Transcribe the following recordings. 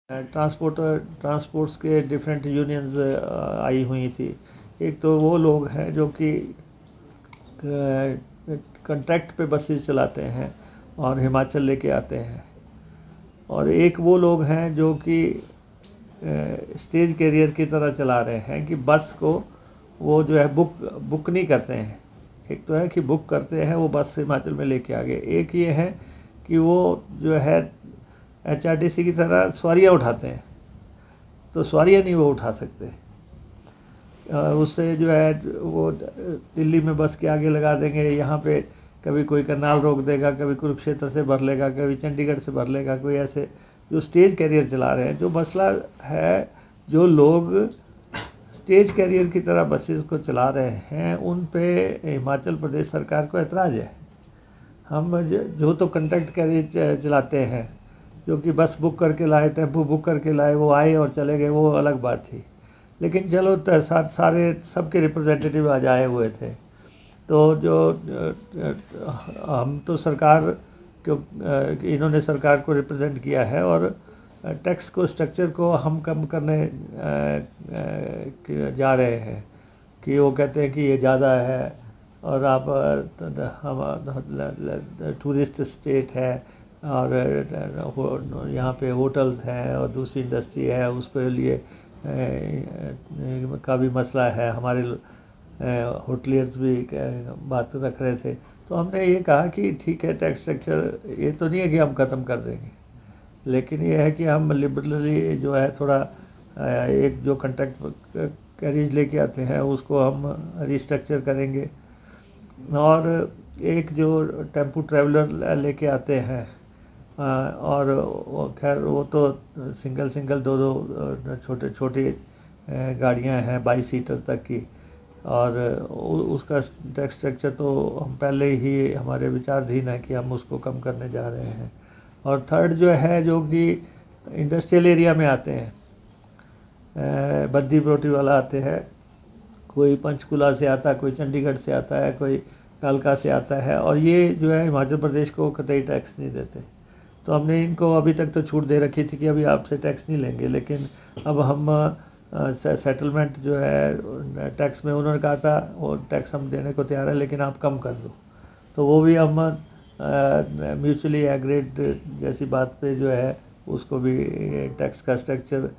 Transports के different unions आई हुई थी। एक तो वो लोग हैं जो कि कॉन्ट्रैक्ट पे बसेस चलाते हैं और हिमाचल लेके आते हैं, और एक वो लोग हैं जो कि स्टेज कैरियर की तरह चला रहे हैं कि बस को वो जो है बुक नहीं करते हैं। एक तो है कि बुक करते हैं, वो बस हिमाचल में लेके आ गए। एक ये है कि वो जो है HRTC की तरह सवारियाँ उठाते हैं, तो सवारियाँ नहीं वो उठा सकते। उससे जो है वो दिल्ली में बस के आगे लगा देंगे, यहाँ पे कभी कोई करनाल रोक देगा, कभी कुरुक्षेत्र से भर लेगा, कभी चंडीगढ़ से भर लेगा, कोई ऐसे जो स्टेज कैरियर चला रहे हैं। जो मसला है, जो लोग स्टेज कैरियर की तरह बसेस को चला रहे हैं, उन पे हिमाचल प्रदेश सरकार को एतराज़ है। हम जो तो कॉन्ट्रैक्ट कैरियर चलाते हैं, जो कि बस बुक करके लाए, टेम्पो बुक करके लाए, वो आए और चले गए, वो अलग बात थी। लेकिन चलो सारे सबके रिप्रेजेंटेटिव आज आए हुए थे, तो जो हम तो सरकार क्यों इन्होंने सरकार को रिप्रेजेंट किया है, और टैक्स को स्ट्रक्चर को हम कम करने जा रहे हैं कि वो कहते हैं कि ये ज़्यादा है, और आप हम टूरिस्ट स्टेट है, और यहाँ पे होटल्स हैं और दूसरी इंडस्ट्री है, उसके लिए का भी मसला है। हमारे होटलियर्स भी बात रख रहे थे, तो हमने ये कहा कि ठीक है, टैक्स स्ट्रक्चर ये तो नहीं है कि हम ख़त्म कर देंगे, लेकिन ये है कि हम लिबरली जो है थोड़ा एक जो कॉन्ट्रैक्ट कैरिज लेके आते हैं उसको हम रिस्ट्रक्चर करेंगे, और एक जो टेम्पो ट्रैवलर लेके आते हैं, और खैर वो तो सिंगल दो छोटी गाड़ियां हैं 22 सीटर तक की, और उसका टैक्स स्ट्रक्चर तो हम पहले ही हमारे विचाराधीन है कि हम उसको कम करने जा रहे हैं। और थर्ड जो है, जो कि इंडस्ट्रियल एरिया में आते हैं, बद्दी बरोटी वाला आते हैं, कोई पंचकुला से आता है, कोई चंडीगढ़ से आता है, कोई कालका से आता है, और ये जो है हिमाचल प्रदेश को कतई टैक्स नहीं देते। तो हमने इनको अभी तक तो छूट दे रखी थी कि अभी आपसे टैक्स नहीं लेंगे, लेकिन अब हम सेटलमेंट जो है टैक्स में, उन्होंने कहा था वो टैक्स हम देने को तैयार है, लेकिन आप कम कर दो, तो वो भी हम म्यूचुअली एग्रीड जैसी बात पे जो है उसको भी टैक्स का स्ट्रक्चर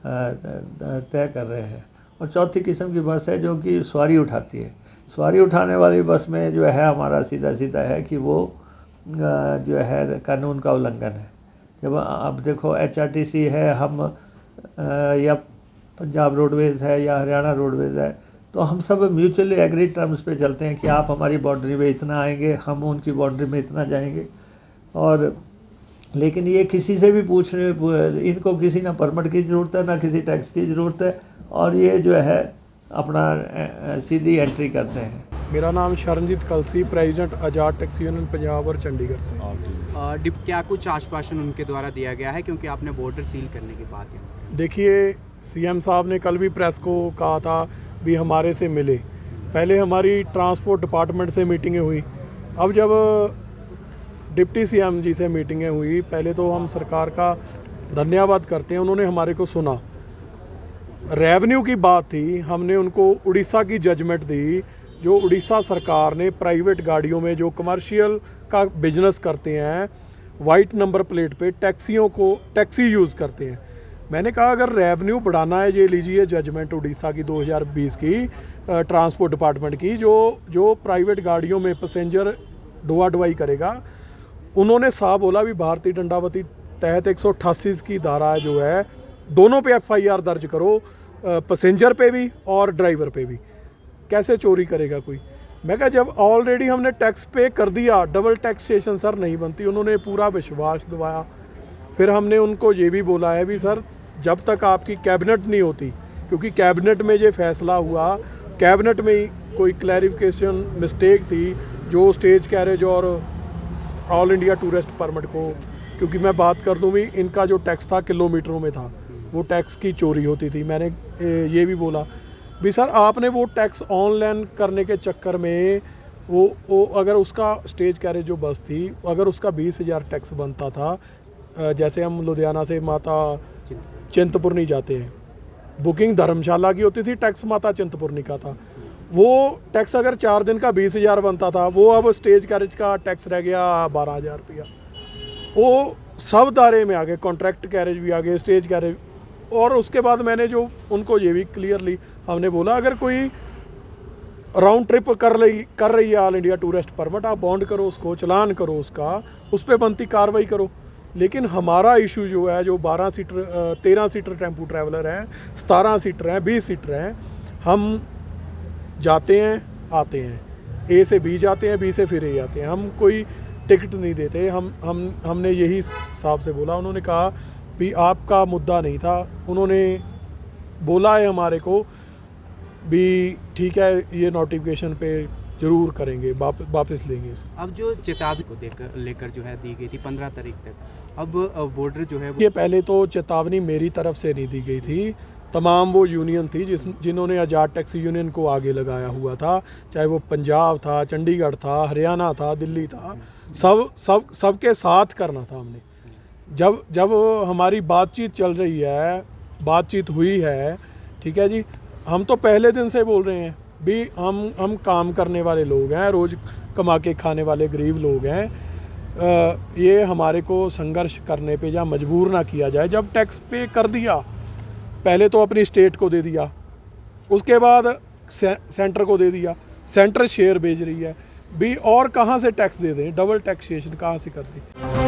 तय कर रहे हैं। और चौथी किस्म की बस है जो कि सवारी उठाती है। सवारी उठाने वाली बस में जो है हमारा सीधा है कि वो जो है कानून का उल्लंघन है। जब अब देखो HRTC है, हम या पंजाब रोडवेज़ है या हरियाणा रोडवेज़ है, तो हम सब म्यूचुअली एग्रीड टर्म्स पे चलते हैं कि आप हमारी बाउंड्री में इतना आएंगे, हम उनकी बाउंड्री में इतना जाएंगे। और लेकिन ये किसी से भी पूछने, इनको किसी ना परमिट की ज़रूरत है, ना किसी टैक्स की ज़रूरत है, और ये जो है अपना सीधी एंट्री करते हैं। मेरा नाम शरणजीत कलसी, प्रेसिडेंट आज़ाद टैक्सी यूनियन पंजाब और चंडीगढ़ से। क्या कुछ आश्वासन उनके द्वारा दिया गया है, क्योंकि आपने बॉर्डर सील करने की बात है? देखिए, CM साहब ने कल भी प्रेस को कहा था भी हमारे से मिले। पहले हमारी ट्रांसपोर्ट डिपार्टमेंट से मीटिंगें हुई, अब जब डिप्टी CM जी से मीटिंगें हुई, पहले तो हम सरकार का धन्यवाद करते हैं, उन्होंने हमारे को सुना। रेवेन्यू की बात थी, हमने उनको उड़ीसा की जजमेंट दी, जो उड़ीसा सरकार ने प्राइवेट गाड़ियों में जो कमर्शियल का बिजनेस करते हैं, वाइट नंबर प्लेट पे टैक्सी यूज़ करते हैं। मैंने कहा अगर रेवेन्यू बढ़ाना है, ये लीजिए जजमेंट उड़ीसा की 2020 की ट्रांसपोर्ट डिपार्टमेंट की, जो प्राइवेट गाड़ियों में पैसेंजर ढोआ ढुआई करेगा। उन्होंने साफ बोला भी भारतीय दंडावती तहत 188 की धारा जो है, दोनों पे FIR दर्ज करो, पैसेंजर पे भी और ड्राइवर पे भी। कैसे चोरी करेगा कोई? मैं कहा जब ऑलरेडी हमने टैक्स पे कर दिया, डबल टैक्सेशन सर नहीं बनती। उन्होंने पूरा विश्वास दिलाया। फिर हमने उनको ये भी बोला है भी सर, जब तक आपकी कैबिनेट नहीं होती, क्योंकि कैबिनेट में ये फैसला हुआ, कैबिनेट में ही कोई क्लैरिफिकेशन मिस्टेक थी, जो स्टेज कैरेज और ऑल इंडिया टूरिस्ट परमिट को, क्योंकि मैं बात कर दूँ भी, इनका जो टैक्स था किलोमीटरों में था, वो टैक्स की चोरी होती थी। मैंने ये भी बोला भी सर, आपने वो टैक्स ऑनलाइन करने के चक्कर में वो अगर उसका स्टेज कैरेज जो बस थी, अगर उसका 20,000 टैक्स बनता था, जैसे हम लुधियाना से माता चिंतपूर्णी। चिंतपूर्णी जाते हैं, बुकिंग धर्मशाला की होती थी, टैक्स माता चिंतपूर्णी का था। वो टैक्स अगर 4 दिन का 20,000 बनता था, वो अब स्टेज कैरेज का टैक्स रह गया 12,000 रुपया। वो सब दायरे में आ गए, कॉन्ट्रैक्ट कैरेज भी आ गए, स्टेज कैरेज। और उसके बाद मैंने जो उनको ये भी क्लियरली हमने बोला, अगर कोई राउंड ट्रिप कर रही है ऑल इंडिया टूरिस्ट परमिट, आप बॉन्ड करो उसको, चलान करो उसका, उस पर बनती कार्रवाई करो। लेकिन हमारा इशू जो है, जो 12 सीटर 13 सीटर टेम्पू ट्रैवलर हैं, 17 सीटर हैं, 20 सीटर हैं, हम जाते हैं आते हैं, ए से बी जाते हैं, बी से फिर ए जाते हैं, हम कोई टिकट नहीं देते। हमने यही साहब से बोला, उन्होंने कहा भी आपका मुद्दा नहीं था। उन्होंने बोला है हमारे को भी ठीक है, ये नोटिफिकेशन पे ज़रूर करेंगे, वापस लेंगे इसको। अब जो चेतावनी को लेकर जो है दी गई थी 15 तारीख तक, अब बॉर्डर जो है ये पहले तो चेतावनी मेरी तरफ से नहीं दी गई थी, तमाम वो यूनियन थी जिन्होंने आज़ाद टैक्सी यूनियन को आगे लगाया हुआ था, चाहे वो पंजाब था, चंडीगढ़ था, हरियाणा था, दिल्ली था, सबके साथ करना था हमने। जब हमारी बातचीत चल रही है, बातचीत हुई है, ठीक है जी, हम तो पहले दिन से बोल रहे हैं भी हम काम करने वाले लोग हैं, रोज़ कमा के खाने वाले गरीब लोग हैं, ये हमारे को संघर्ष करने पे या मजबूर ना किया जाए। जब टैक्स पे कर दिया, पहले तो अपनी स्टेट को दे दिया, उसके बाद सेंटर को दे दिया, सेंटर शेयर बेच रही है भी, और कहाँ से टैक्स दे दें, डबल टैक्सेशन कहाँ से कर दें।